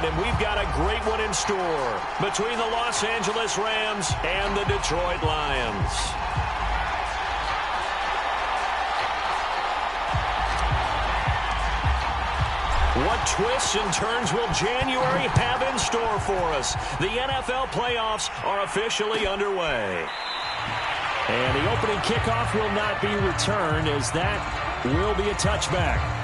And we've got a great one in store between the Los Angeles Rams and the Detroit Lions. What twists and turns will January have in store for us? The NFL playoffs are officially underway. And the opening kickoff will not be returned, as that will be a touchback.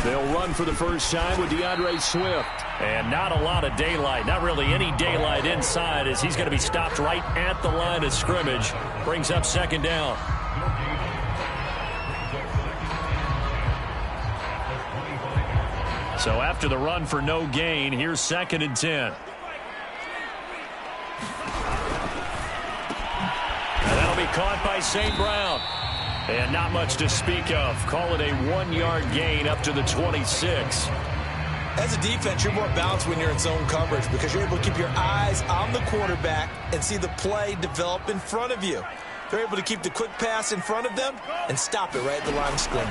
They'll run for the first time with DeAndre Swift. And not a lot of daylight, not really any daylight inside, as he's going to be stopped right at the line of scrimmage. Brings up second down. So after the run for no gain, here's 2nd and 10. And that'll be caught by St. Brown. And not much to speak of. Call it a 1-yard gain up to the 26. As a defense, you're more balanced when you're in zone coverage because you're able to keep your eyes on the quarterback and see the play develop in front of you. They're able to keep the quick pass in front of them and stop it right at the line of scrimmage.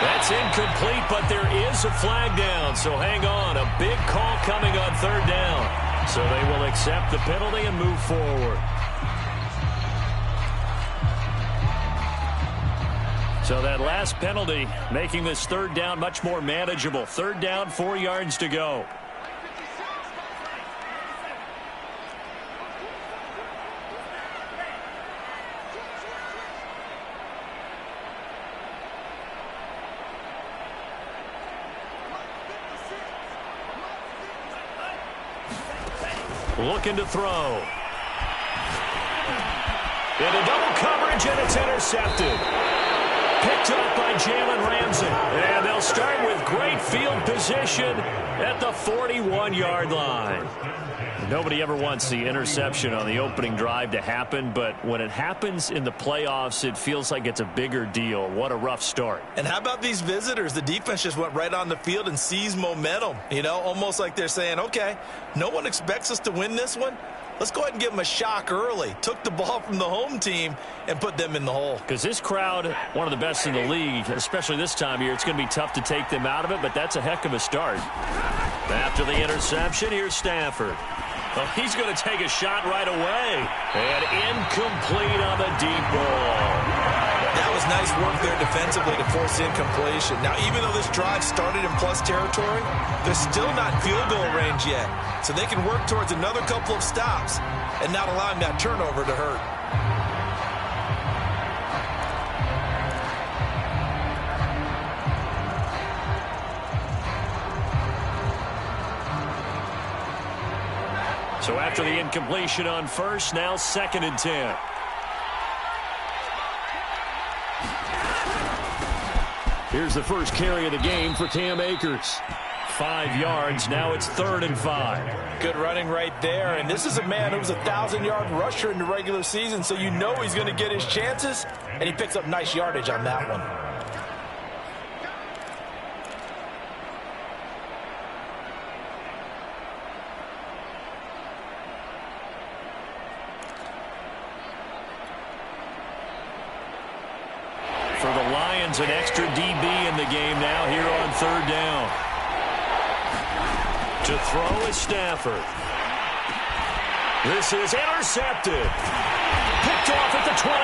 That's incomplete, but there is a flag down, so hang on. A big call coming on 3rd down. So they will accept the penalty and move forward. So that last penalty making this 3rd down much more manageable. 3rd down, 4 yards to go. Looking to throw. Into double coverage, and it's intercepted. Picked up by Jalen Ramsey. And they'll start with great field position at the 41-yard line. Nobody ever wants the interception on the opening drive to happen, but when it happens in the playoffs, it feels like it's a bigger deal. What a rough start. And how about these visitors? The defense just went right on the field and seized momentum. You know, almost like they're saying, okay, no one expects us to win this one. Let's go ahead and give them a shock early. Took the ball from the home team and put them in the hole. Because this crowd, one of the best in the league, especially this time of year, it's going to be tough to take them out of it, but that's a heck of a start. After the interception, here's Stafford. Oh, he's going to take a shot right away. And incomplete on the deep ball. That was nice work there defensively to force incompletion. Now, even though this drive started in plus territory, they're still not in field goal range yet. So they can work towards another couple of stops and not allowing that turnover to hurt. So after the incompletion on first, now 2nd and 10. Here's the first carry of the game for Cam Akers. 5 yards. Now it's 3rd and 5. Good running right there. And this is a man who was a 1,000-yard rusher in the regular season, so you know he's going to get his chances, and he picks up nice yardage on that one. For the Lions, an extra DB in the game now here on 3rd down. To throw is Stafford. This is intercepted. Picked off at the 28.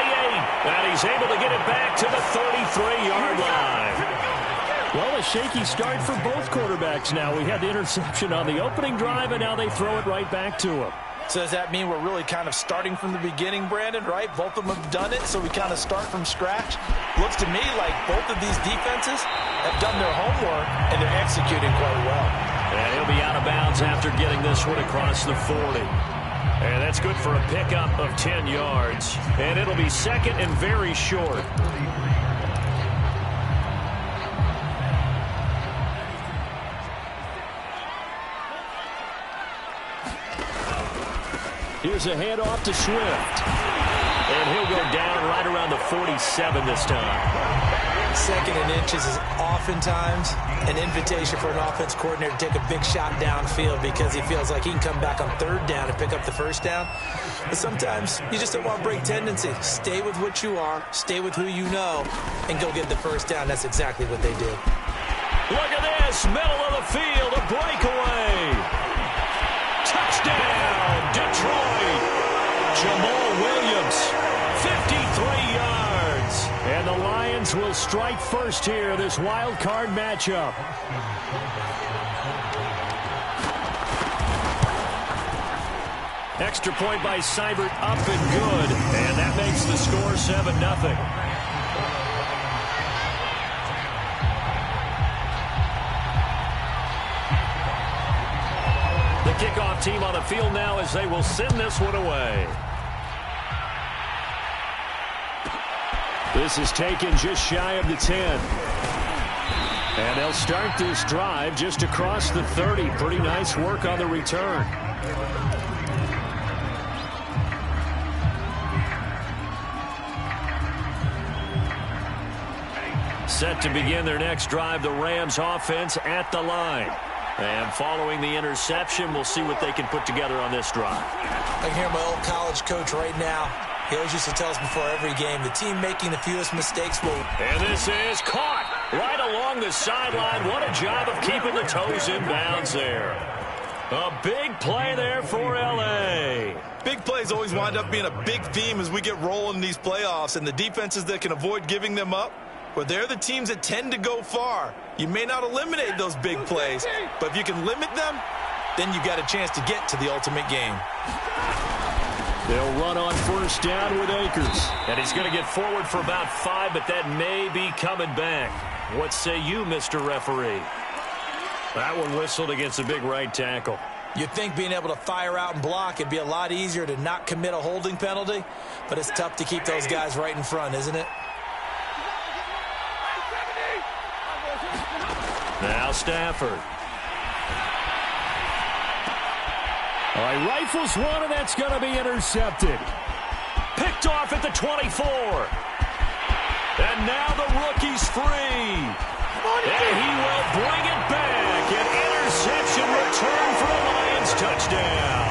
And he's able to get it back to the 33-yard line. Well, a shaky start for both quarterbacks now. We had the interception on the opening drive, and now they throw it right back to him. So does that mean we're really kind of starting from the beginning, Brandon, right? Both of them have done it, so we kind of start from scratch. Looks to me like both of these defenses have done their homework, and they're executing quite well. And he'll be out of bounds after getting this one across the 40. And that's good for a pickup of 10 yards. And it'll be 2nd and very short. Here's a handoff to Swift. And he'll go down right around the 47 this time. Second and inches is oftentimes an invitation for an offense coordinator to take a big shot downfield because he feels like he can come back on third down and pick up the first down. But sometimes you just don't want to break tendency. Stay with what you are, stay with who you know, and go get the first down. That's exactly what they did. Look at this, middle of the field, a breakaway. Touchdown, Detroit. Jamal Williams, 53 yards. And the Lions will strike first here, this wild card matchup. Extra point by Seibert, up and good. And that makes the score 7-0. The kickoff team on the field now as they will send this one away. This is taken just shy of the 10. And they'll start this drive just across the 30. Pretty nice work on the return. Set to begin their next drive, the Rams offense at the line. And following the interception, we'll see what they can put together on this drive. I can hear my old college coach right now. He always used to tell us before every game, the team making the fewest mistakes will... And this is caught right along the sideline. What a job of keeping the toes in bounds there. A big play there for L.A. Big plays always wind up being a big theme as we get rolling in these playoffs, and the defenses that can avoid giving them up, well, they're the teams that tend to go far. You may not eliminate those big plays, but if you can limit them, then you got a chance to get to the ultimate game. They'll run on first down with Akers. And he's going to get forward for about 5, but that may be coming back. What say you, Mr. Referee? That one whistled against a big right tackle. You'd think being able to fire out and block, it'd be a lot easier to not commit a holding penalty, but it's tough to keep those guys right in front, isn't it? Now Stafford. All right, rifles one, and that's going to be intercepted. Picked off at the 24. And now the rookie's free. And he will bring it back. An interception return for a Lions touchdown.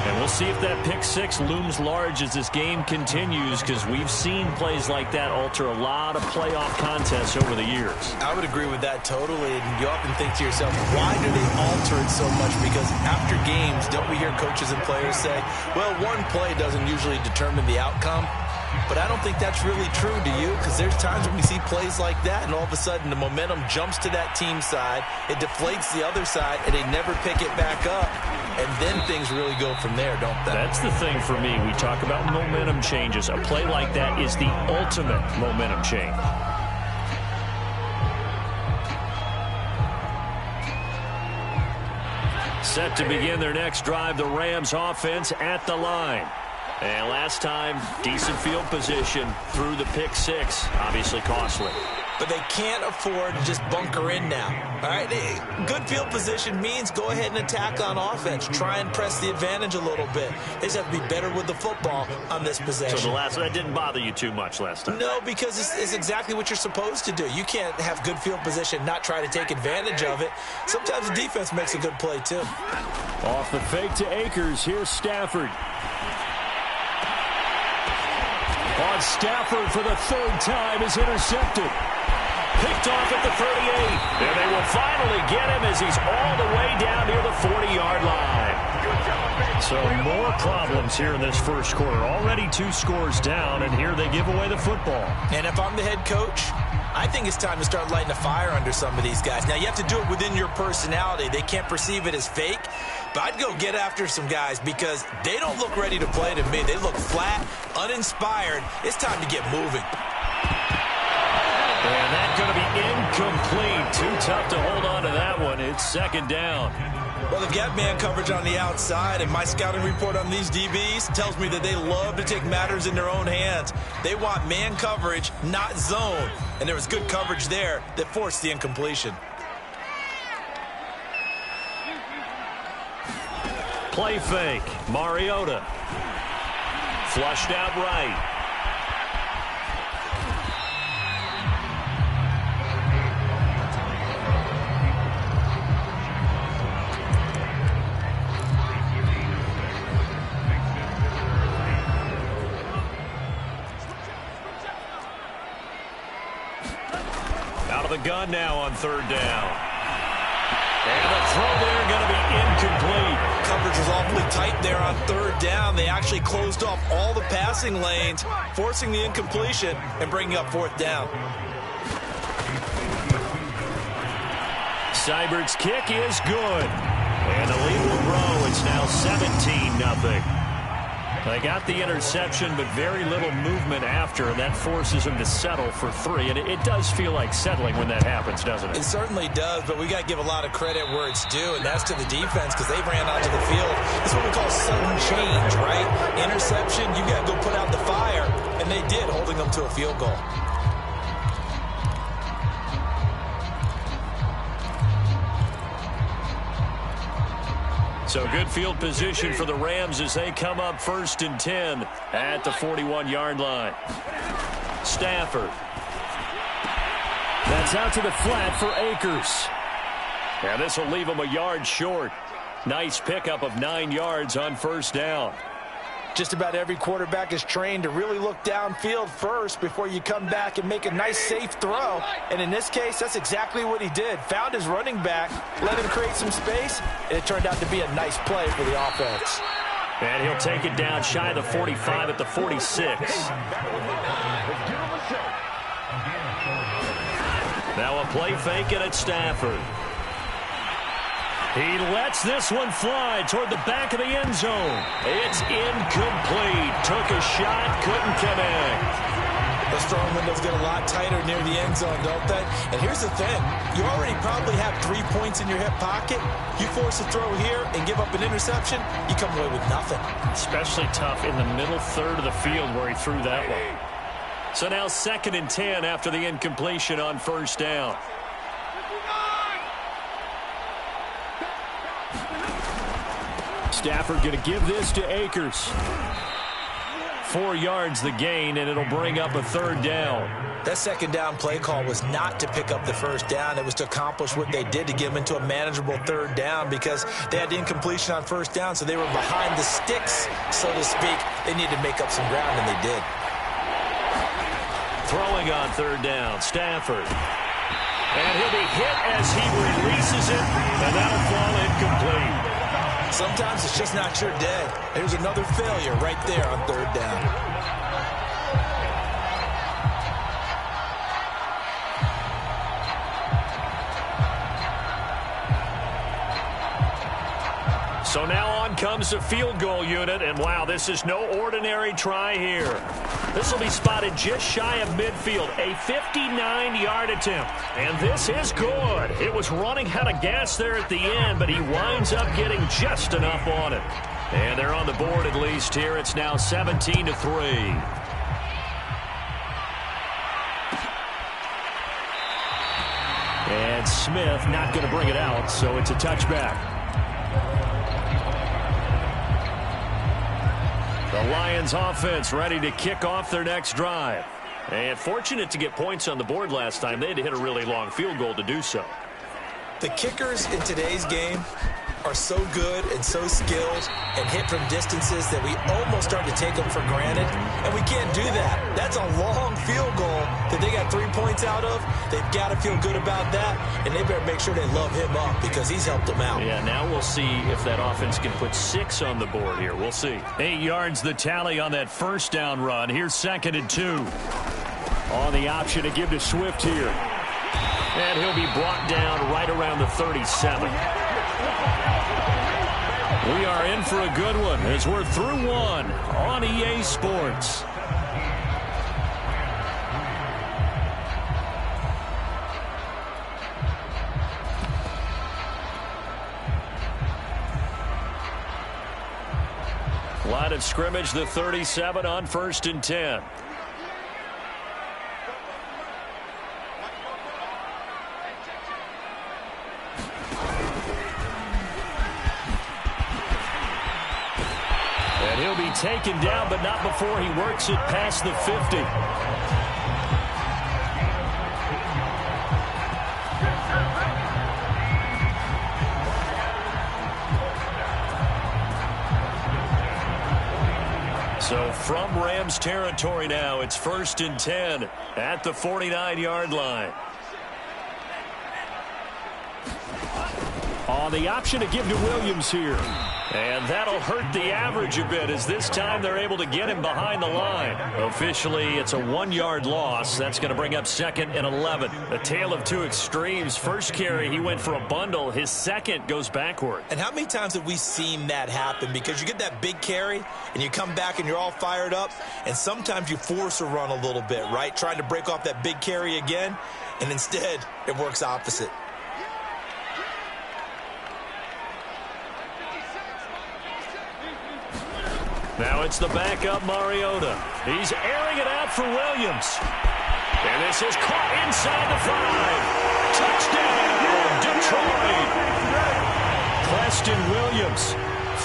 And we'll see if that pick six looms large as this game continues, because we've seen plays like that alter a lot of playoff contests over the years. I would agree with that totally. And you often think to yourself, why do they alter it so much? Because after games, don't we hear coaches and players say, well, one play doesn't usually determine the outcome? But I don't think that's really true, do you? Because there's times when we see plays like that, and all of a sudden the momentum jumps to that team side, it deflates the other side, and they never pick it back up. And then things really go from there, don't they? That's the thing for me. We talk about momentum changes. A play like that is the ultimate momentum change. Set to begin their next drive, the Rams offense at the line. And last time, decent field position through the pick six. Obviously costly. But they can't afford to just bunker in now. All right, good field position means go ahead and attack on offense. Try and press the advantage a little bit. They just have to be better with the football on this possession. So that didn't bother you too much last time? No, because it's exactly what you're supposed to do. You can't have good field position, not try to take advantage of it. Sometimes the defense makes a good play, too. Off the fake to Akers, here's Stafford. On Stafford for the third time is intercepted. Picked off at the 38. And they will finally get him as he's all the way down near the 40-yard line. So more problems here in this first quarter. Already 2 scores down, and here they give away the football. And if I'm the head coach, I think it's time to start lighting a fire under some of these guys. Now, you have to do it within your personality. They can't perceive it as fake. But I'd go get after some guys because they don't look ready to play to me. They look flat, uninspired. It's time to get moving. And that's going to be incomplete. Too tough to hold on to that one. It's second down. Well, they've got man coverage on the outside, and my scouting report on these DBs tells me that they love to take matters in their own hands. They want man coverage, not zone. And there was good coverage there that forced the incompletion. Play fake. Mariota. Flushed out right. Out of the gun now on third down. And the throw there going to be incomplete. Coverage was awfully tight there on third down. They actually closed off all the passing lanes, forcing the incompletion and bringing up fourth down. Seibert's kick is good. And the lead will grow. It's now 17-0. They got the interception, but very little movement after, and that forces them to settle for 3. And it does feel like settling when that happens, doesn't it? It certainly does, but we got to give a lot of credit where it's due, and that's to the defense because they ran onto the field. It's what we call sudden change, right? Interception, you got to go put out the fire, and they did, holding them to a field goal. So good field position for the Rams as they come up 1st and 10 at the 41-yard line. Stafford. That's out to the flat for Akers. And this will leave him a yard short. Nice pickup of 9 yards on first down. Just about every quarterback is trained to really look downfield first before you come back and make a nice, safe throw. And in this case, that's exactly what he did. Found his running back, let him create some space, and it turned out to be a nice play for the offense. And he'll take it down shy of the 45 at the 46. Now a play fake it at Stafford. He lets this one fly toward the back of the end zone. It's incomplete. Took a shot, couldn't connect. Those throwing windows get a lot tighter near the end zone, don't they? And here's the thing. You already probably have 3 points in your hip pocket. You force a throw here and give up an interception, you come away with nothing. Especially tough in the middle third of the field where he threw that one. So now 2nd and 10 after the incompletion on first down. Stafford going to give this to Akers. 4 yards the gain, and it'll bring up a 3rd down. That 2nd down play call was not to pick up the 1st down. It was to accomplish what they did to get them into a manageable 3rd down because they had the incompletion on 1st down, so they were behind the sticks, so to speak. They needed to make up some ground, and they did. Throwing on 3rd down, Stafford. And he'll be hit as he releases it, and that'll fall incomplete. Sometimes it's just not your day. There's another failure right there on 3rd down. So now on comes the field goal unit, and wow, this is no ordinary try here. This will be spotted just shy of midfield, a 59-yard attempt, and this is good. It was running out of gas there at the end, but he winds up getting just enough on it. And they're on the board at least here. It's now 17-3. And Smith not going to bring it out, so it's a touchback. The Lions offense ready to kick off their next drive. And fortunate to get points on the board last time. They had to hit a really long field goal to do so. The kickers in today's game are so good and so skilled and hit from distances that we almost start to take them for granted, and we can't do that. That's a long field goal that they got 3 points out of. They've got to feel good about that, and they better make sure they love him up because he's helped them out. Yeah, now we'll see if that offense can put 6 on the board here. We'll see. 8 yards the tally on that 1st down run. Here's 2nd and 2. On the option to give to Swift here. And he'll be brought down right around the 37. We are in for a good one as we're through one on EA Sports. Line of scrimmage, the 37 on 1st and 10. He'll be taken down, but not before he works it past the 50. So from Rams territory now, it's 1st and 10 at the 49-yard line. On the option to give to Williams here. And that'll hurt the average a bit, as this time they're able to get him behind the line. Officially, it's a 1-yard loss. That's going to bring up 2nd and 11. A tale of two extremes. First carry, he went for a bundle. His second goes backward. And how many times have we seen that happen? Because you get that big carry, and you come back and you're all fired up, and sometimes you force a run a little bit, right? Trying to break off that big carry again, and instead it works opposite. Now it's the backup Mariota. He's airing it out for Williams. And this is caught inside the 5. Touchdown, Detroit. Preston Williams,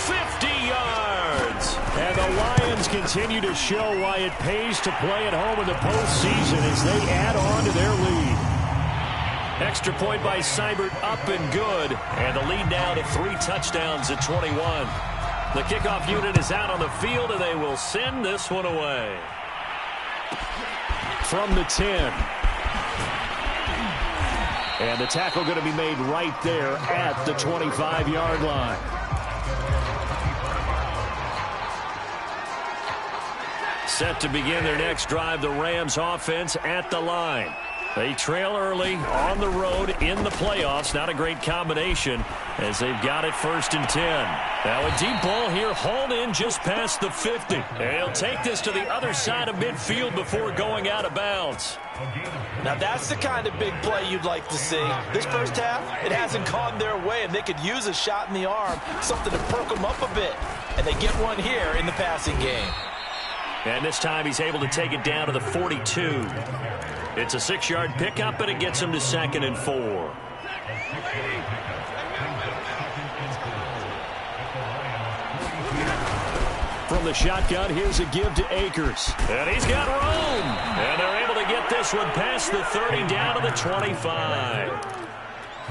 50 yards. And the Lions continue to show why it pays to play at home in the postseason as they add on to their lead. Extra point by Seibert, up and good. And the lead now to 3 touchdowns at 21. The kickoff unit is out on the field, and they will send this one away. From the 10. And the tackle going to be made right there at the 25-yard line. Set to begin their next drive, the Rams offense at the line. They trail early on the road in the playoffs. Not a great combination as they've got it 1st and 10. Now a deep ball here hauled in just past the 50. And he'll take this to the other side of midfield before going out of bounds. Now that's the kind of big play you'd like to see. This first half, it hasn't gone their way, and they could use a shot in the arm, something to perk them up a bit. And they get one here in the passing game. And this time he's able to take it down to the 42. It's a 6-yard pickup, and it gets him to 2nd and 4. From the shotgun, here's a give to Akers. And he's got room. And they're able to get this one past the 30 down to the 25.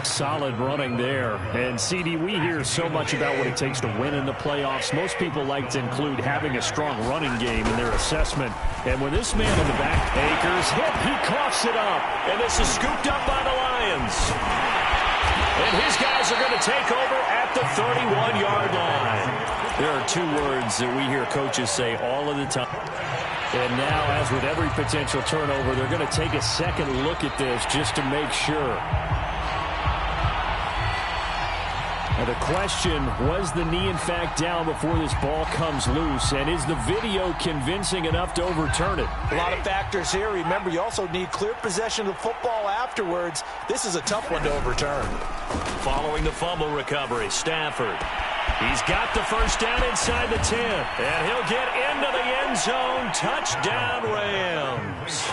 Solid running there. And, CD, we hear so much about what it takes to win in the playoffs. Most people like to include having a strong running game in their assessment. And when this man in the back, Akers, hit, he coughs it up. And this is scooped up by the Lions. And his guys are going to take over at the 31-yard line. There are 2 words that we hear coaches say all of the time. And now, as with every potential turnover, they're going to take a second look at this just to make sure. Now the question, was the knee in fact down before this ball comes loose? And is the video convincing enough to overturn it? A lot of factors here. Remember, you also need clear possession of the football afterwards. This is a tough one to overturn. Following the fumble recovery, Stafford. He's got the first down inside the 10. And he'll get into the end zone. Touchdown, Rams.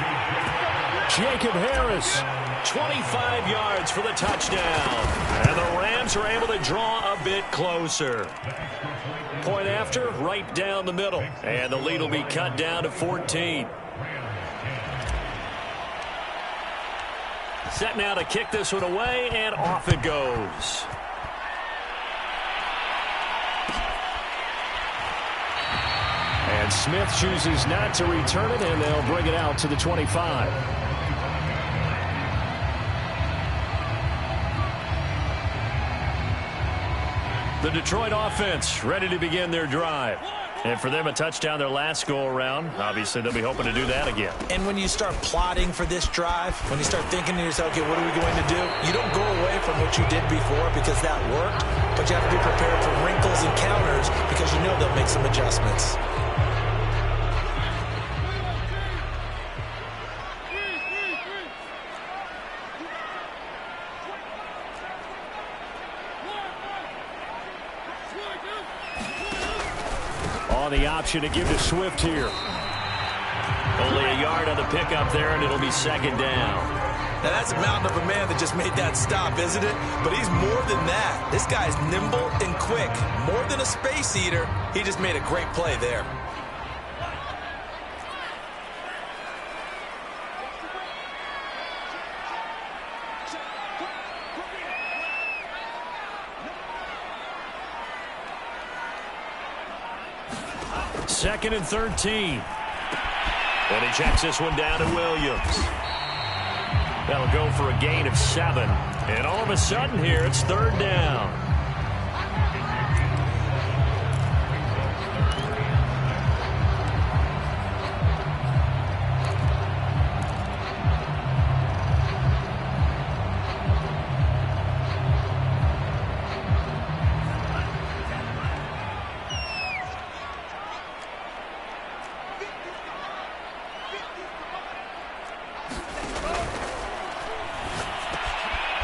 Jacob Harris, 25 yards for the touchdown. And the Rams are able to draw a bit closer. Point after, right down the middle. And the lead will be cut down to 14. Set now to kick this one away, and off it goes. And Smith chooses not to return it, and they'll bring it out to the 25. The Detroit offense ready to begin their drive. And for them, a touchdown their last go-around. Obviously, they'll be hoping to do that again. And when you start plotting for this drive, when you start thinking to yourself, okay, what are we going to do? You don't go away from what you did before because that worked, but you have to be prepared for wrinkles and counters because you know they'll make some adjustments. The option to give to Swift here. Only a yard on the pickup there, and it'll be 2nd down. Now, that's a mountain of a man that just made that stop, isn't it? But he's more than that. This guy's nimble and quick. More than a space eater. He just made a great play there. Second and 13. And he checks this one down to Williams. That'll go for a gain of 7. And all of a sudden here, it's third down.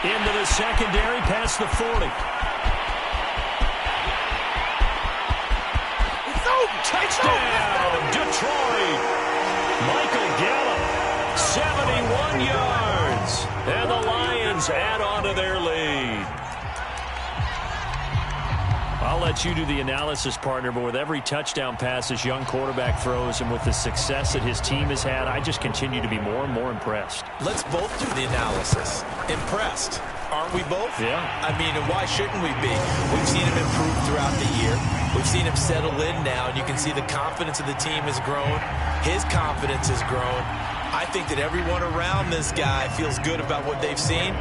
Into the secondary, past the 40. Touchdown, Detroit. Michael Gallup, 71 yards. And the Lions add on to their lead. I'll let you do the analysis, partner, but with every touchdown pass this young quarterback throws and with the success that his team has had, I just continue to be more and more impressed. Let's both do the analysis. Impressed. Aren't we both? Yeah. I mean, and why shouldn't we be? We've seen him improve throughout the year. We've seen him settle in now, and you can see the confidence of the team has grown. His confidence has grown. I think that everyone around this guy feels good about what they've seen.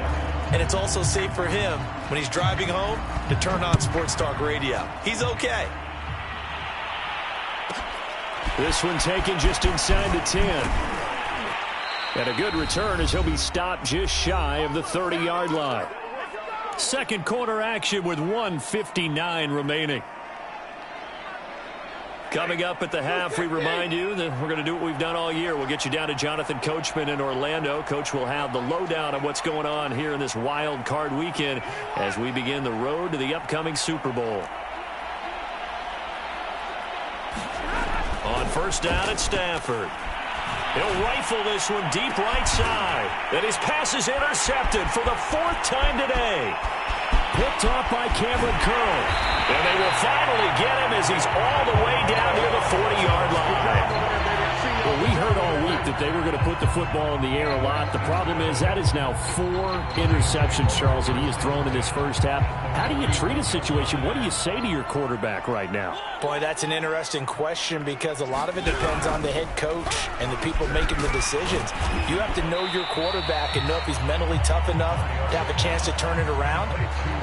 And it's also safe for him when he's driving home to turn on Sports Talk Radio. He's okay. This one taken just inside the 10. And a good return as he'll be stopped just shy of the 30-yard line. Second quarter action with 1:59 remaining. Coming up at the half, we remind you that we're going to do what we've done all year. We'll get you down to Jonathan Coachman in Orlando. Coach will have the lowdown on what's going on here in this wild card weekend as we begin the road to the upcoming Super Bowl. On first down at Stafford. He'll rifle this one deep right side. And his pass is intercepted for the 4th time today. Picked off by Cameron Curl. And they will finally get him as he's all the way down near the 40-yard line. Well, we heard all week that they were going to put the football in the air a lot. The problem is that is now 4 interceptions, Charles, that he has thrown in this first half. How do you treat a situation? What do you say to your quarterback right now? Boy, that's an interesting question because a lot of it depends on the head coach and the people making the decisions. You have to know your quarterback and know if he's mentally tough enough to have a chance to turn it around.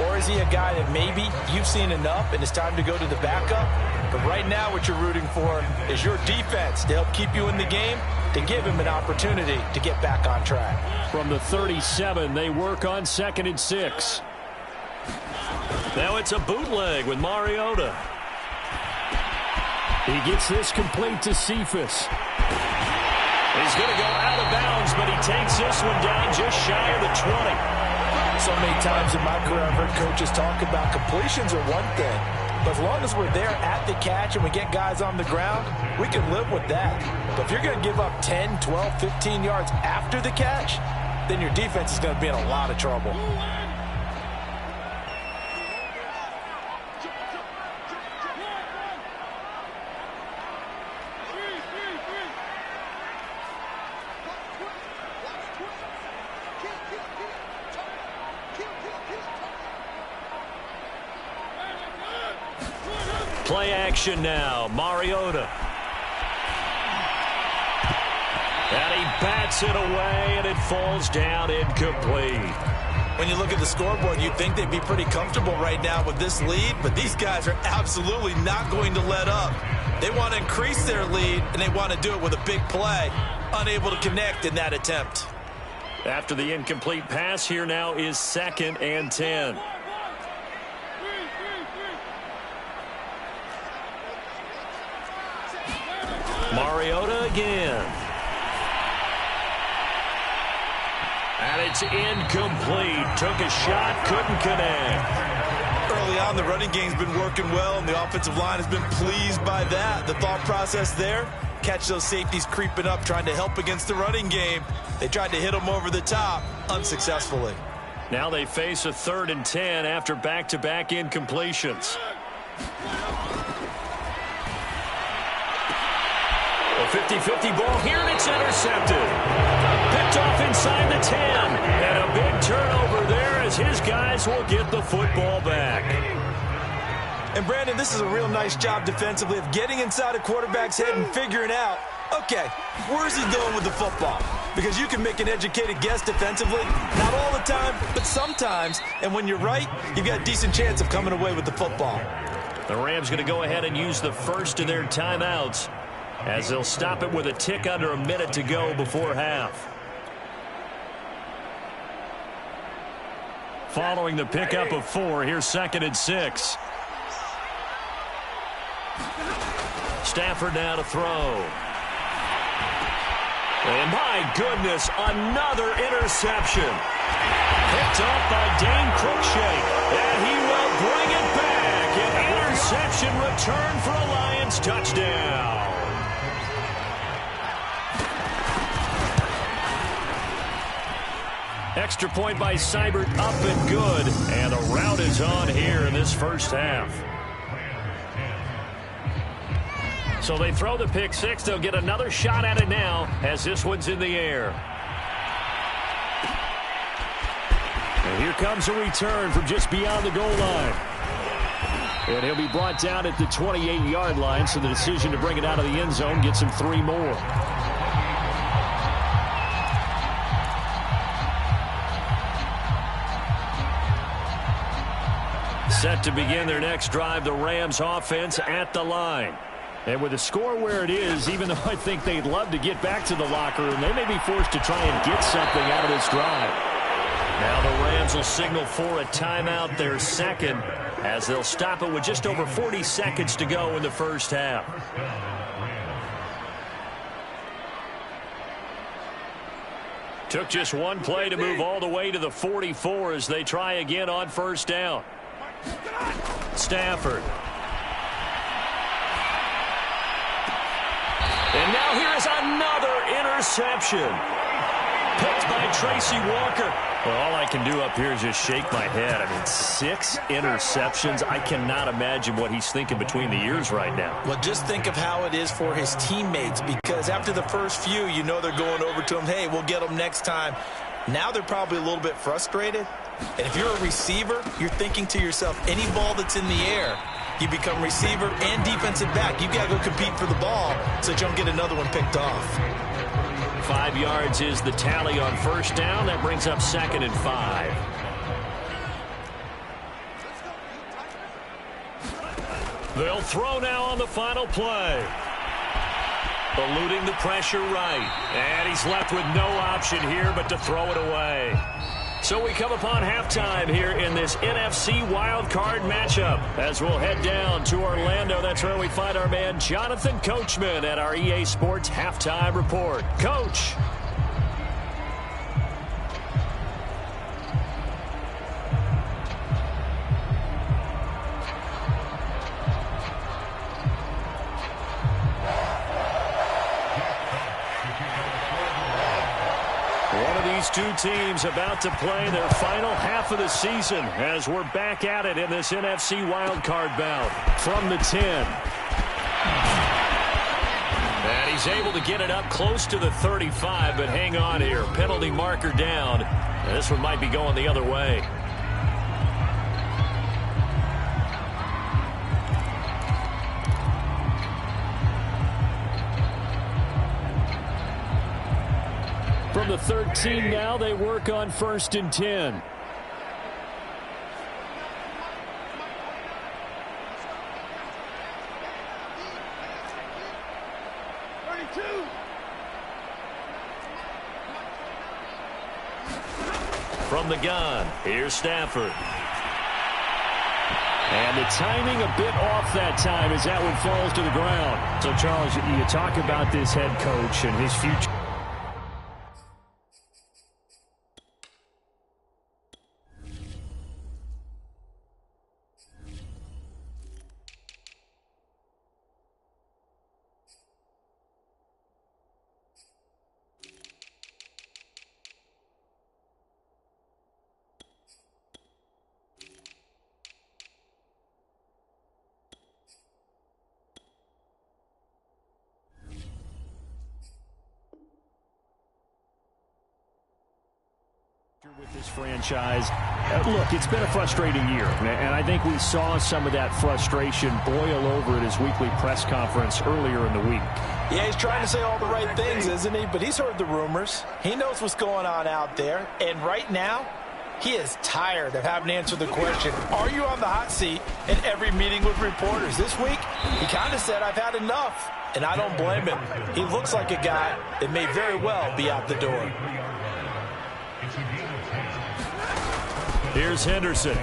Or is he a guy that maybe you've seen enough and it's time to go to the backup? But right now what you're rooting for is your defense to help keep you in the game, to give him an opportunity to get back on track. From the 37, they work on 2nd and 6. Now it's a bootleg with Mariota. He gets this complete to Cephas. He's going to go out of bounds, but he takes this one down just shy of the 20. So many times in my career I've heard coaches talk about completions are one thing. But as long as we're there at the catch and we get guys on the ground, we can live with that. But if you're going to give up 10, 12, 15 yards after the catch, then your defense is going to be in a lot of trouble. Play action now. Mariota. And he bats it away, and it falls down incomplete. When you look at the scoreboard, you'd think they'd be pretty comfortable right now with this lead, but these guys are absolutely not going to let up. They want to increase their lead, and they want to do it with a big play. Unable to connect in that attempt. After the incomplete pass, here now is 2nd and 10. Mariota again. And it's incomplete. Took a shot, couldn't connect. Early on, the running game's been working well, and the offensive line has been pleased by that. The thought process there, catch those safeties creeping up, trying to help against the running game. They tried to hit them over the top, unsuccessfully. Now they face a 3rd and 10 after back-to-back incompletions. A 50-50 ball here, and it's intercepted. Picked off inside the 10. And a big turnover there as his guys will get the football back. And, Brandon, this is a real nice job defensively of getting inside a quarterback's head and figuring out, okay, where's he going with the football? Because you can make an educated guess defensively, not all the time, but sometimes. And when you're right, you've got a decent chance of coming away with the football. The Rams going to go ahead and use the first of their timeouts, as they'll stop it with a tick under a minute to go before half. Following the pickup of 4, here's 2nd and 6. Stafford now to throw. And my goodness, another interception. Picked off by Dane Cruikshank. And he will bring it back. An interception return for a Lions touchdown. Extra point by Seibert, up and good. And the rout is on here in this first half. So they throw the pick 6. They'll get another shot at it now as this one's in the air. And here comes a return from just beyond the goal line. And he'll be brought down at the 28-yard line, so the decision to bring it out of the end zone gets him 3 more. Set to begin their next drive, the Rams offense at the line. And with the score where it is, even though I think they'd love to get back to the locker room, they may be forced to try and get something out of this drive. Now the Rams will signal for a timeout, their second, as they'll stop it with just over 40 seconds to go in the first half. Took just one play to move all the way to the 44 as they try again on first down. Stafford. And now here is another interception. Picked by Tracy Walker. Well, all I can do up here is just shake my head. I mean, 6 interceptions. I cannot imagine what he's thinking between the ears right now. Well, just think of how it is for his teammates, because after the first few, you know they're going over to him, hey, we'll get them next time. Now they're probably a little bit frustrated. And if you're a receiver, you're thinking to yourself, any ball that's in the air, you become receiver and defensive back. You've got to go compete for the ball so that you don't get another one picked off. 5 yards is the tally on first down. That brings up 2nd and 5. They'll throw now on the final play. Eluding the pressure right. And he's left with no option here but to throw it away. So we come upon halftime here in this NFC wildcard matchup as we'll head down to Orlando. That's where we find our man Jonathan Coachman at our EA Sports Halftime Report. Coach. Two teams about to play their final half of the season as we're back at it in this NFC wildcard bout from the 10. And he's able to get it up close to the 35, but hang on here. Penalty marker down. And this one might be going the other way. From the 13 now, they work on 1st and 10. From the gun, here's Stafford. And the timing a bit off that time as that one falls to the ground. So, Charles, you talk about this head coach and his future. With this franchise, look, it's been a frustrating year, and I think we saw some of that frustration boil over at his weekly press conference earlier in the week. Yeah, he's trying to say all the right things, isn't he? But he's heard the rumors. He knows what's going on out there, and right now, he is tired of having to answer the question, are you on the hot seat in every meeting with reporters? This week, he kind of said, I've had enough, and I don't blame him. He looks like a guy that may very well be out the door. Here's Henderson.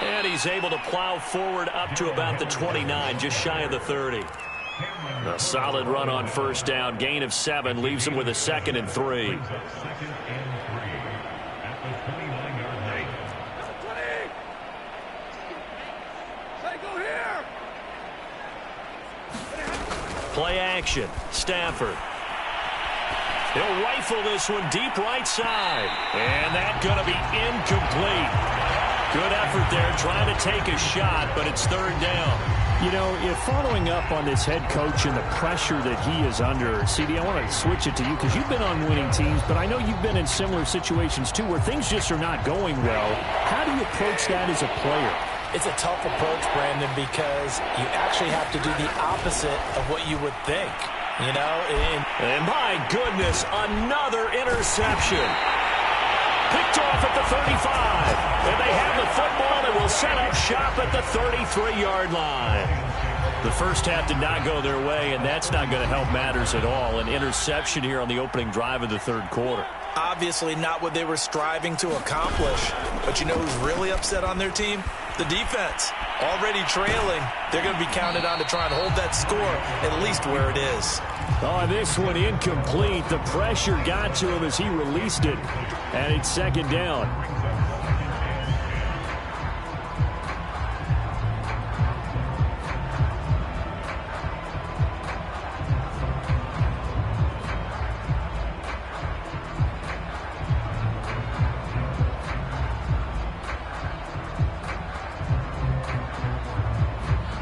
And he's able to plow forward up to about the 29, just shy of the 30. A solid run on first down. Gain of 7 leaves him with a 2nd and 3. Play action. Stafford. He'll rifle this one deep right side. And that's going to be incomplete. Good effort there trying to take a shot, but it's 3rd down. You know, if following up on this head coach and the pressure that he is under, CD, I want to switch it to you because you've been on winning teams, but I know you've been in similar situations too where things just are not going well. How do you approach that as a player? It's a tough approach, Brandon, because you actually have to do the opposite of what you would think. You know, and my goodness, another interception. Picked off at the 35. And they have the football and will set up shop at the 33-yard line. The first half did not go their way, and that's not going to help matters at all. An interception here on the opening drive of the 3rd quarter. Obviously not what they were striving to accomplish. But you know who's really upset on their team? The defense. Already trailing. They're going to be counted on to try and hold that score at least where it is. Oh, this one incomplete. The pressure got to him as he released it. And it's 2nd down.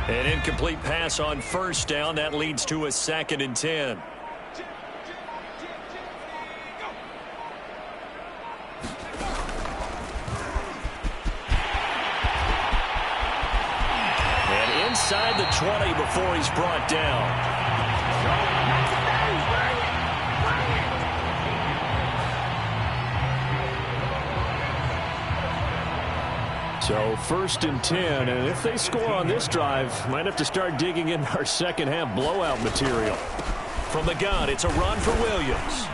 An incomplete pass on first down. That leads to a 2nd and 10. And inside the 20 before he's brought down. So 1st and 10, and if they score on this drive, might have to start digging in our second half blowout material. From the gun, it's a run for Williams.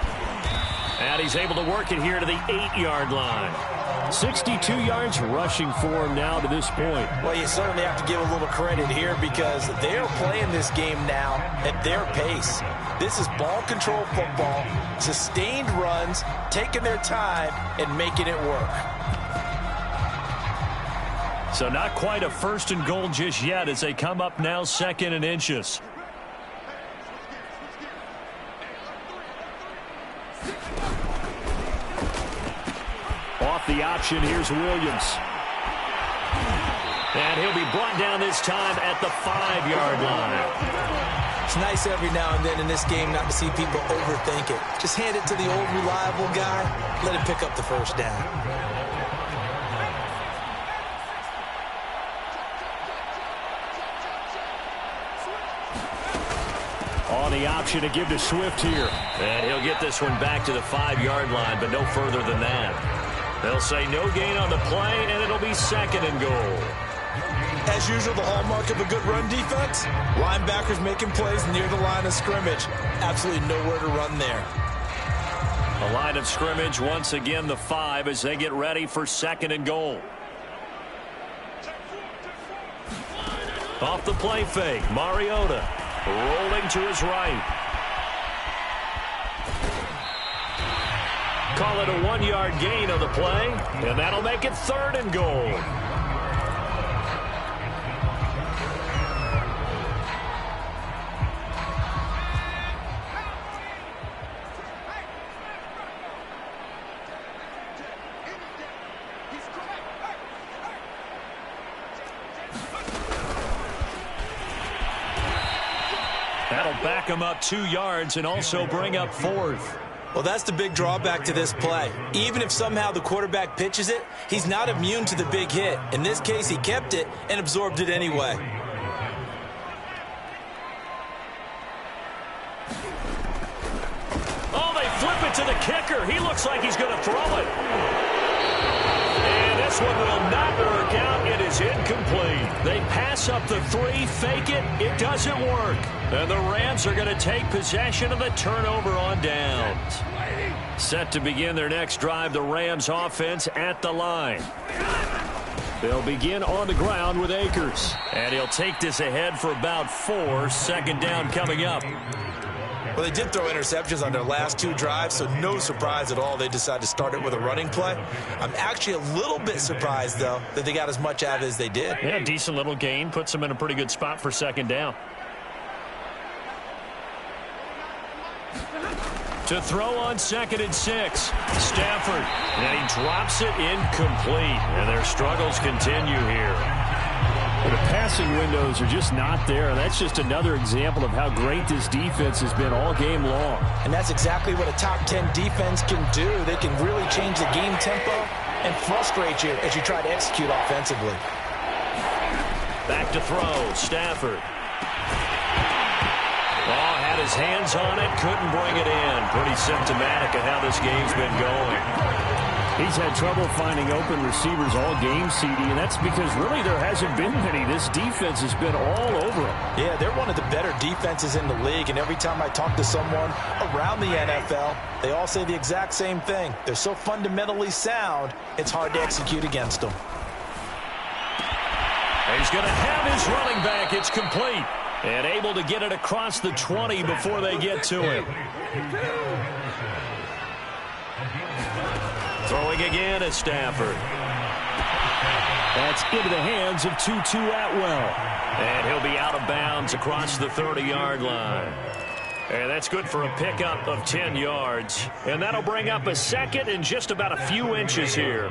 And he's able to work it here to the 8-yard line. 62 yards rushing for him now to this point. Well, you certainly have to give a little credit here because they're playing this game now at their pace. This is ball control football, sustained runs, taking their time, and making it work. So not quite a 1st and goal just yet as they come up now 2nd and inches. Off the option, here's Williams. And he'll be brought down this time at the 5-yard line. It's nice every now and then in this game not to see people overthink it. Just hand it to the old reliable guy, let him pick up the 1st down. On the option to give to Swift here. And he'll get this one back to the 5-yard line, but no further than that. They'll say no gain on the play, and it'll be 2nd and goal. As usual, the hallmark of a good run defense, linebackers making plays near the line of scrimmage. Absolutely nowhere to run there. A line of scrimmage, once again, the 5 as they get ready for 2nd and goal. Off the play fake, Mariota. Rolling to his right. Call it a 1-yard gain on the play, and that'll make it 3rd and goal. That'll back him up 2 yards and also bring up 4th. Well, that's the big drawback to this play. Even if somehow the quarterback pitches it, he's not immune to the big hit. In this case, he kept it and absorbed it anyway. Oh, they flip it to the kicker. He looks like he's going to throw it. And this one will not work out. It is incomplete. They pass up the 3, fake it. It doesn't work. And the Rams are going to take possession of the turnover on downs. Set to begin their next drive, the Rams offense at the line. They'll begin on the ground with Akers. And he'll take this ahead for about 4. Second down coming up. Well, they did throw interceptions on their last 2 drives, so no surprise at all they decided to start it with a running play. I'm actually a little bit surprised, though, that they got as much out of it as they did. Yeah, decent little gain. Puts them in a pretty good spot for second down. To throw on 2nd and 6. Stafford. And he drops it incomplete. And their struggles continue here. The passing windows are just not there. And that's just another example of how great this defense has been all game long. And that's exactly what a top 10 defense can do. They can really change the game tempo and frustrate you as you try to execute offensively. Back to throw. Stafford. Oh, had his hands on it, couldn't bring it in. Pretty symptomatic of how this game's been going. He's had trouble finding open receivers all game, CD, and that's because really there hasn't been many. This defense has been all over him. Yeah, they're one of the better defenses in the league, and every time I talk to someone around the NFL, they all say the exact same thing. They're so fundamentally sound, it's hard to execute against them. He's going to have his running back. It's complete. And able to get it across the 20 before they get to him. Throwing again at Stafford. That's into the hands of Tutu Atwell. And he'll be out of bounds across the 30-yard line. And that's good for a pickup of 10 yards. And that'll bring up a 2nd and just about a few inches here.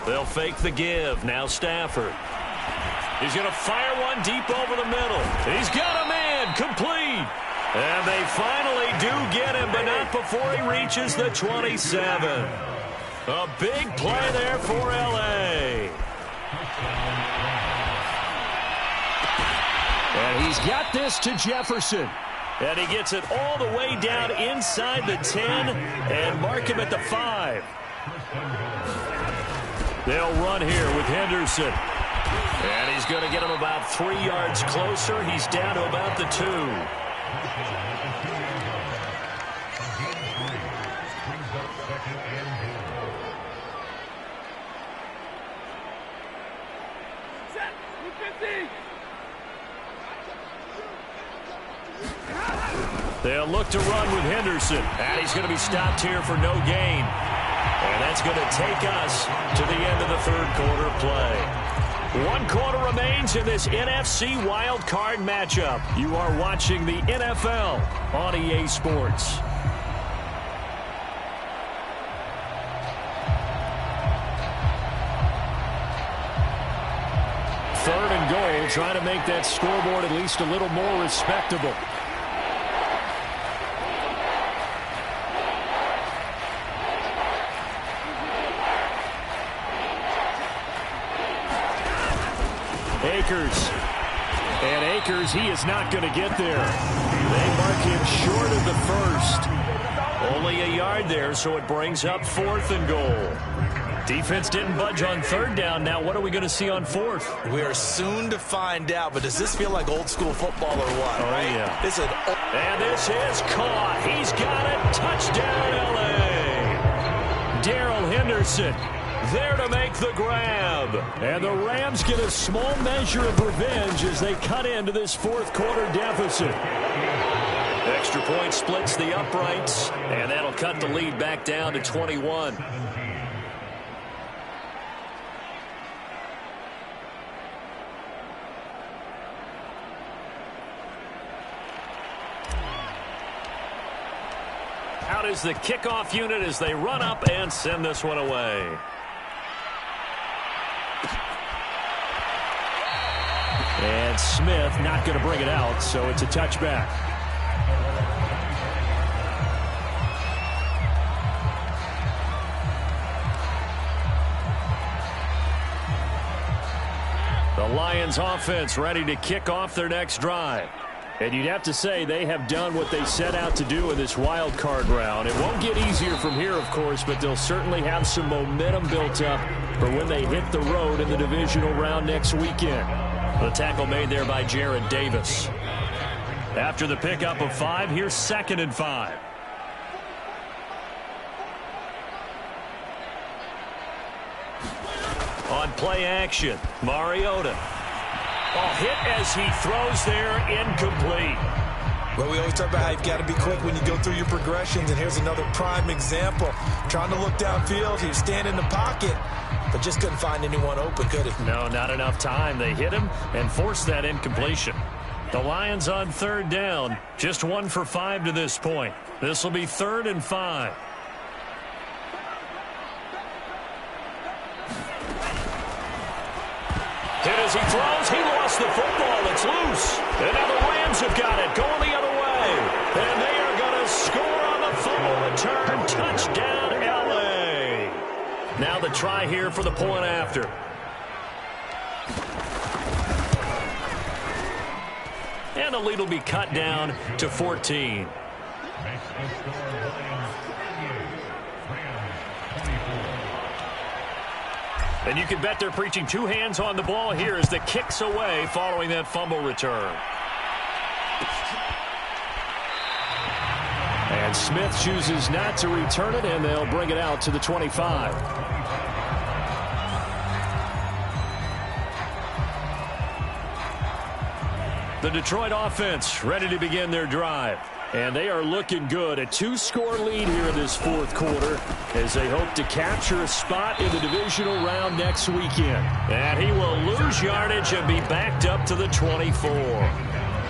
They'll fake the give. Now Stafford. He's going to fire one deep over the middle. He's got a man. Complete. And they finally do get him, but not before he reaches the 27. A big play there for L.A. And he's got this to Jefferson. And he gets it all the way down inside the 10 and mark him at the 5. They'll run here with Henderson. And he's going to get him about 3 yards closer. He's down to about the 2. They'll look to run with Henderson. And he's going to be stopped here for no gain. And that's going to take us to the end of the 3rd quarter play. 1 quarter remains in this NFC Wild Card matchup. You are watching the NFL on EA Sports. Third and goal, trying to make that scoreboard at least a little more respectable. Akers. And Akers, he is not going to get there. They mark him short of the 1st. Only a yard there, so it brings up 4th and goal. Defense didn't budge on 3rd down. Now what are we going to see on 4th? We are soon to find out, but does this feel like old school football or what? Oh, right? Yeah. And this is caught. He's got it. Touchdown, L.A. Darrell Henderson there to make the grab. And the Rams get a small measure of revenge as they cut into this 4th quarter deficit. Extra point splits the uprights, and that'll cut the lead back down to 21. Out is the kickoff unit as they run up and send this one away. And Smith not going to bring it out, so it's a touchback. The Lions offense ready to kick off their next drive. And you'd have to say they have done what they set out to do in this wild card round. It won't get easier from here, of course, but they'll certainly have some momentum built up for when they hit the road in the divisional round next weekend. The tackle made there by Jared Davis. After the pickup of 5, here's 2nd and 5. On play action, Mariota. Hit as he throws there, incomplete. Well, we always talk about how you've got to be quick when you go through your progressions, and here's another prime example. Trying to look downfield, he was standing in the pocket, but just couldn't find anyone open, could he? No, not enough time. They hit him and forced that incompletion. The Lions on 3rd down, just 1 for 5 to this point. This will be 3rd and 5. Hit as he throws. He lost the football. It's loose. And now the Rams have got it going the other way. And they are going to score on the fumble return. Touchdown, L.A. Now the try here for the point after. And the lead will be cut down to 14. And you can bet they're preaching 2 hands on the ball here as the kick's away following that fumble return. And Smith chooses not to return it, and they'll bring it out to the 25. The Detroit offense ready to begin their drive. And they are looking good. A 2-score lead here in this 4th quarter as they hope to capture a spot in the divisional round next weekend. And he will lose yardage and be backed up to the 24.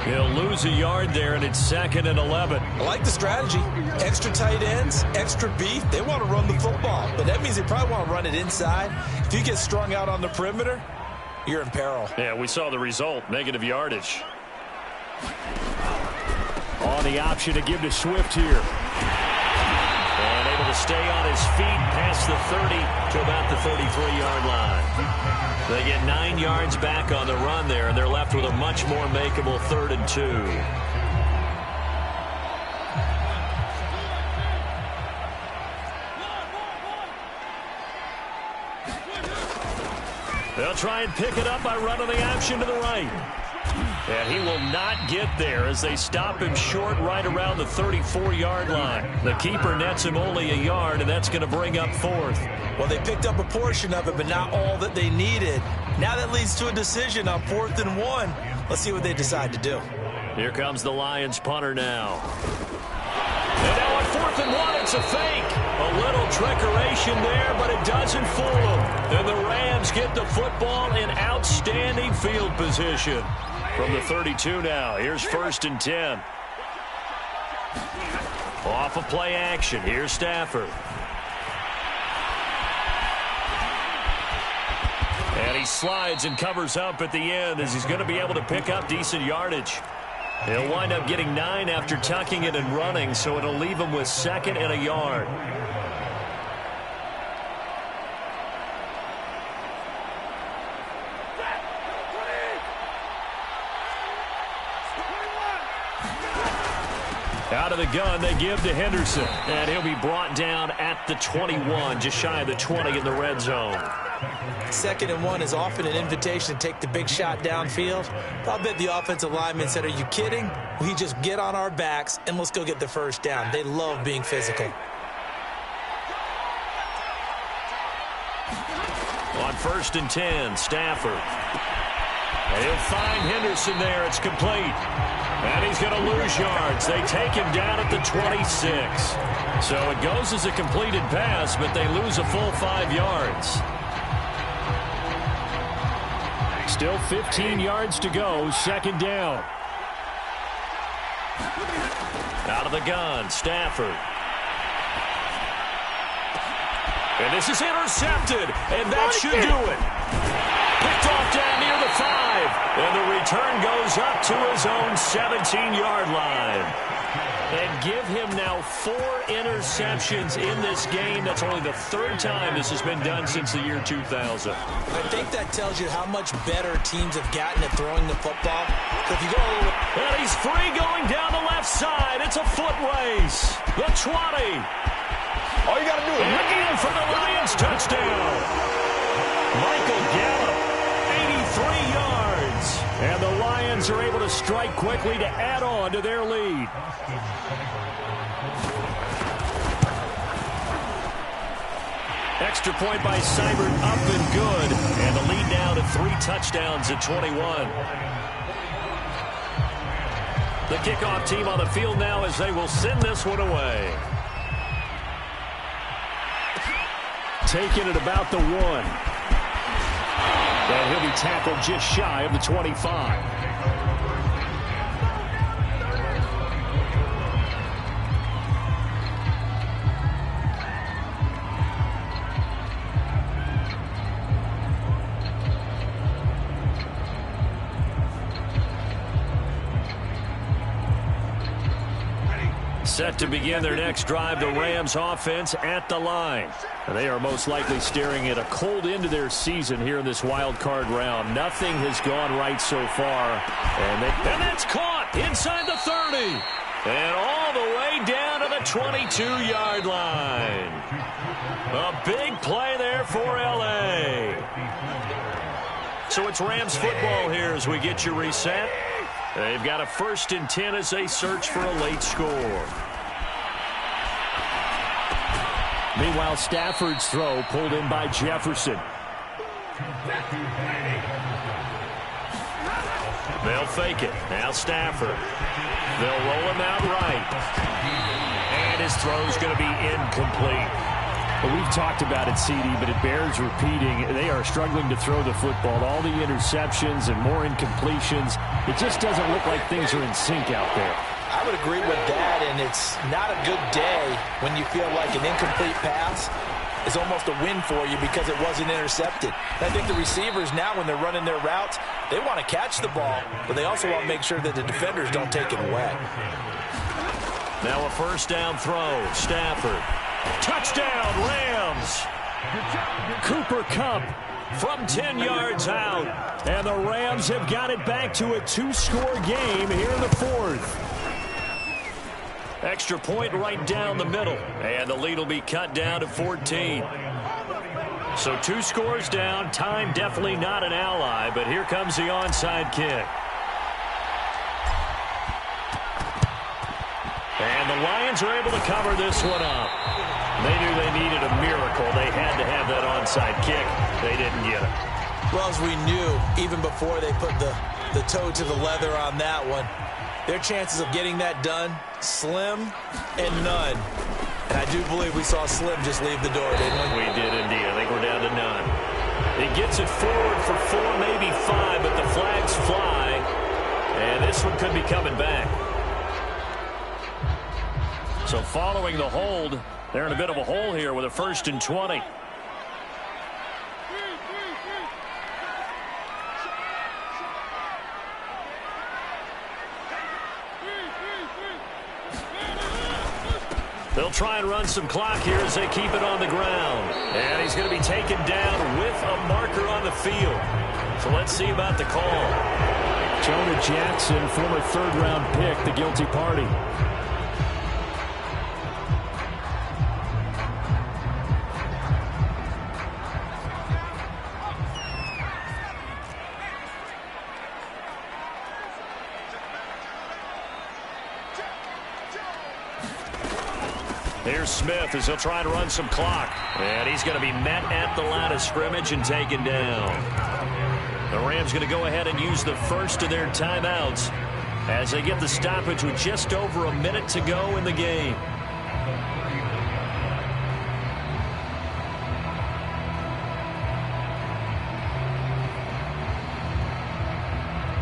He'll lose a yard there, and it's 2nd and 11. I like the strategy. Extra tight ends, extra beef. They want to run the football, but that means they probably want to run it inside. If you get strung out on the perimeter, you're in peril. Yeah, we saw the result, negative yardage. On the option to give to Swift here. And able to stay on his feet past the 30 to about the 33-yard line. They get 9 yards back on the run there, and they're left with a much more makeable 3rd and 2. They'll try and pick it up by running the option to the right. And he will not get there as they stop him short right around the 34-yard line. The keeper nets him only a yard, and that's going to bring up 4th. Well, they picked up a portion of it, but not all that they needed. Now that leads to a decision on 4th and 1. Let's see what they decide to do. Here comes the Lions punter now. And now on 4th and 1, it's a fake. A little trickeration there, but it doesn't fool them. And the Rams get the football in outstanding field position. From the 32 now, here's 1st and 10. Off of play action, here's Stafford. And he slides and covers up at the end as he's going to be able to pick up decent yardage. He'll wind up getting 9 after tucking it and running, so it'll leave him with 2nd and a yard. Out of the gun, they give to Henderson. And he'll be brought down at the 21, just shy of the 20 in the red zone. 2nd and 1 is often an invitation to take the big shot downfield. I'll bet the offensive lineman said, are you kidding? We just get on our backs and let's go get the 1st down. They love being physical. On 1st and 10, Stafford. And he'll find Henderson there. It's complete. And he's going to lose yards. They take him down at the 26. So it goes as a completed pass, but they lose a full 5 yards. Still 15 yards to go, 2nd down. Out of the gun, Stafford. And this is intercepted, and that should do it. Picked off down near the 5. And the return goes up to his own 17-yard line. And give him now 4 interceptions in this game. That's only the 3rd time this has been done since the year 2000. I think that tells you how much better teams have gotten at throwing the football. So if you go a little... And he's free going down the left side. It's a foot race. The 20. All you got to do is... And in for the Lions touchdown. Michael Gallup, 83 yards. And the Lions are able to strike quickly to add on to their lead. Extra point by Seibert, up and good. And the lead now to 3 touchdowns at 21. The kickoff team on the field now as they will send this one away. Taking it about the 1. And he'll be tackled just shy of the 25. Set to begin their next drive, the Rams offense at the line. And they are most likely staring at a cold end to their season here in this wild card round. Nothing has gone right so far. And that's caught inside the 30. And all the way down to the 22-yard line. A big play there for L.A. So it's Rams football here as we get you reset. They've got a 1st and 10 as they search for a late score. Meanwhile, Stafford's throw pulled in by Jefferson. They'll fake it. Now Stafford. They'll roll him out right. And his throw's going to be incomplete. Well, we've talked about it, CD, but it bears repeating. They are struggling to throw the football. All the interceptions and more incompletions. It just doesn't look like things are in sync out there. I would agree with that, and it's not a good day when you feel like an incomplete pass is almost a win for you because it wasn't intercepted. And I think the receivers now, when they're running their routes, they want to catch the ball, but they also want to make sure that the defenders don't take it away. Now a 1st down throw. Stafford. Touchdown, Rams. Cooper Kupp from 10 yards out. And the Rams have got it back to a 2-score game here in the 4th. Extra point right down the middle. And the lead will be cut down to 14. So 2 scores down. Time definitely not an ally. But here comes the onside kick. And the Lions are able to cover this one up. They knew they needed a miracle. They had to have that onside kick. They didn't get it. Well, as we knew, even before they put the toe to the leather on that one, their chances of getting that done, slim and none. And I do believe we saw Slim just leave the door, didn't we? We did indeed. I think we're down to none. He gets it forward for 4, maybe 5, but the flags fly. And this one could be coming back. So following the hold, they're in a bit of a hole here with a 1st and 20. They'll try and run some clock here as they keep it on the ground. And he's going to be taken down with a marker on the field. So let's see about the call. Jonah Jackson, former 3rd-round pick, the guilty party. Here's Smith as he'll try to run some clock. And he's going to be met at the line of scrimmage and taken down. The Rams going to go ahead and use the first of their timeouts as they get the stoppage with just over a minute to go in the game.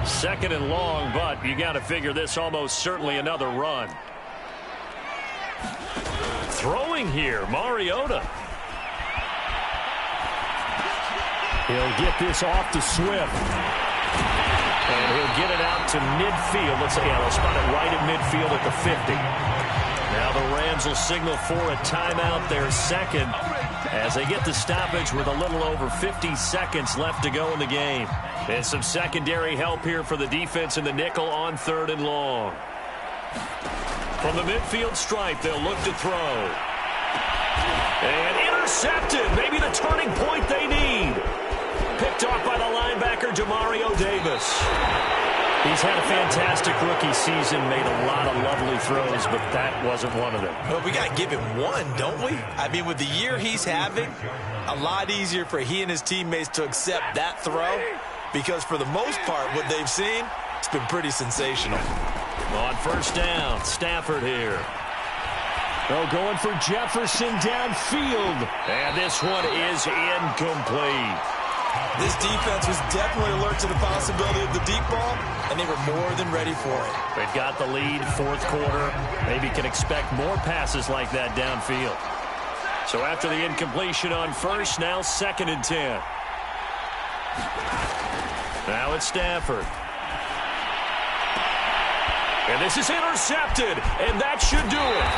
Second and long, but you got to figure this almost certainly another run. Throwing here, Mariota. He'll get this off to Swift. And he'll get it out to midfield. They'll spot it right at midfield at the 50. Now the Rams will signal for a timeout, their second, as they get the stoppage with a little over 50 seconds left to go in the game. And some secondary help here for the defense in the nickel on 3rd and long. From the midfield stripe, they'll look to throw. And intercepted. Maybe the turning point they need. Picked off by the linebacker, Demario Davis. He's had a fantastic rookie season, made a lot of lovely throws, but that wasn't one of them. Well, we got to give him one, don't we? I mean, with the year he's having, a lot easier for he and his teammates to accept that throw, because for the most part, what they've seen, it's been pretty sensational. On 1st down, Stafford here. They're going for Jefferson downfield. And this one is incomplete. This defense was definitely alert to the possibility of the deep ball, and they were more than ready for it. They've got the lead, 4th quarter. Maybe can expect more passes like that downfield. So after the incompletion on 1st, now 2nd and 10. Now it's Stafford. And this is intercepted, and that should do it.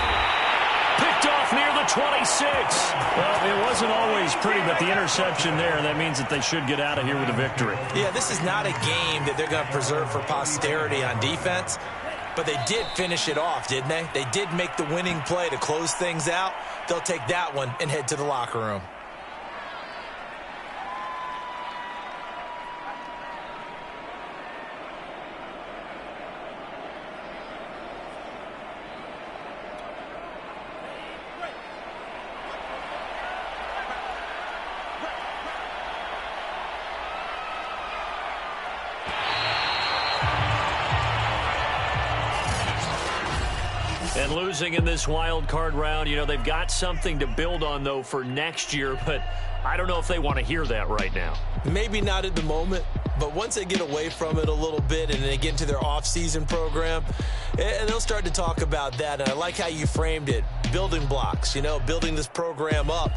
Picked off near the 26. Well, it wasn't always pretty, but the interception there, that means that they should get out of here with a victory. Yeah, this is not a game that they're going to preserve for posterity on defense, but they did finish it off, didn't they? They did make the winning play to close things out. They'll take that one and head to the locker room. And losing in this wild card round, you know, they've got something to build on, though, for next year, but I don't know if they want to hear that right now. Maybe not at the moment, but once they get away from it a little bit and they get into their off-season program, and they'll start to talk about that. And I like how you framed it, building blocks, you know, building this program up.